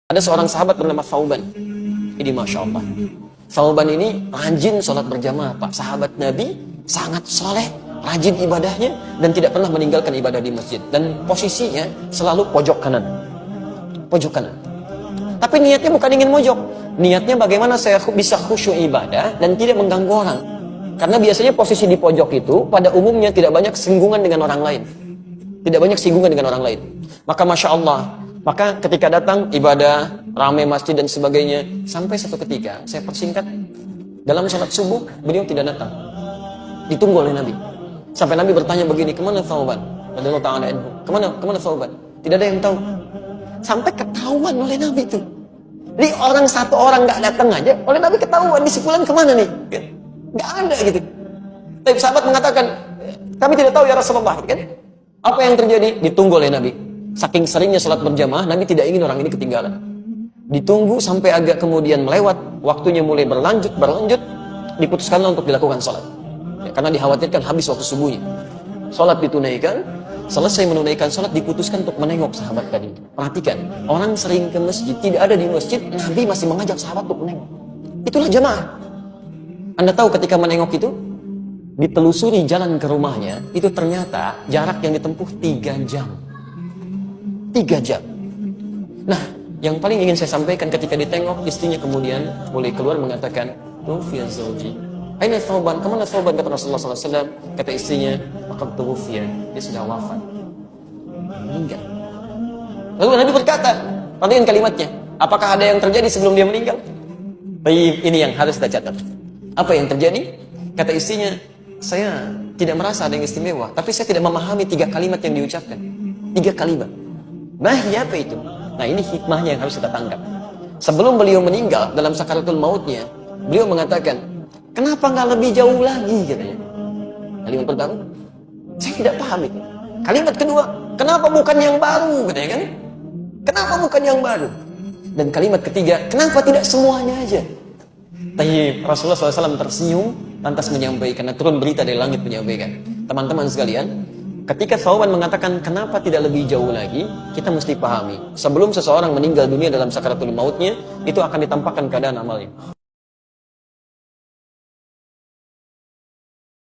Ada seorang sahabat bernama Thauban. Ini Masya Allah. Thauban ini rajin sholat berjamaah, Pak. Sahabat Nabi, sangat soleh, rajin ibadahnya, dan tidak pernah meninggalkan ibadah di masjid. Dan posisinya selalu pojok kanan. Pojok kanan. Tapi niatnya bukan ingin mojok. Niatnya bagaimana saya bisa khusyuk ibadah dan tidak mengganggu orang. Karena biasanya posisi di pojok itu pada umumnya tidak banyak singgungan dengan orang lain. Tidak banyak singgungan dengan orang lain. Maka Masya Allah, maka ketika datang ibadah, ramai masjid dan sebagainya, sampai satu ketika, saya persingkat, dalam sholat subuh, beliau tidak datang. Ditunggu oleh Nabi. Sampai Nabi bertanya begini, kemana Thauban? Kemana Thauban? Tidak ada yang tahu. Sampai ketahuan oleh Nabi itu. Jadi orang satu orang nggak datang aja, oleh Nabi ketahuan, di sebulan kemana nih? Nggak ada gitu. Tapi sahabat mengatakan, kami tidak tahu ya Rasulullah. Kan? Apa yang terjadi? Ditunggu oleh Nabi. Saking seringnya sholat berjamaah, Nabi tidak ingin orang ini ketinggalan. Ditunggu sampai agak kemudian melewat, waktunya mulai berlanjut, diputuskanlah untuk dilakukan sholat. Ya, karena dikhawatirkan habis waktu subuhnya. Sholat ditunaikan, selesai menunaikan sholat, diputuskan untuk menengok sahabat tadi. Perhatikan, orang sering ke masjid, tidak ada di masjid, Nabi masih mengajak sahabat untuk menengok. Itulah jamaah. Anda tahu ketika menengok itu, ditelusuri jalan ke rumahnya, itu ternyata jarak yang ditempuh 3 jam. 3 jam. Nah, yang paling ingin saya sampaikan ketika ditengok, istrinya kemudian mulai keluar mengatakan, Tufiya zawji. Aina Thauban? Kemana Thauban? Kata Rasulullah SAW. Kata istrinya, Maqad tufiya. Dia sudah wafat. Meninggal. Lalu Nabi berkata, perhatikan kalimatnya. Apakah ada yang terjadi sebelum dia meninggal? Ini yang harus kita catat. Apa yang terjadi? Kata istrinya, saya tidak merasa ada yang istimewa, tapi saya tidak memahami 3 kalimat yang diucapkan. 3 kalimat. Nah, apa itu? Nah, ini hikmahnya yang harus kita tangkap. Sebelum beliau meninggal dalam sakaratul mautnya, beliau mengatakan, kenapa nggak lebih jauh lagi? Katanya. Kalimat pertama, saya tidak paham itu. Kalimat kedua, kenapa bukan yang baru? Katanya kan? Kenapa bukan yang baru? Dan kalimat ketiga, kenapa tidak semuanya aja? Tapi Rasulullah SAW tersenyum, lantas menyampaikan, turun berita dari langit menyampaikan, teman-teman sekalian, ketika Thauban mengatakan kenapa tidak lebih jauh lagi, kita mesti pahami, sebelum seseorang meninggal dunia dalam sakaratul mautnya, itu akan ditampakkan keadaan amalnya.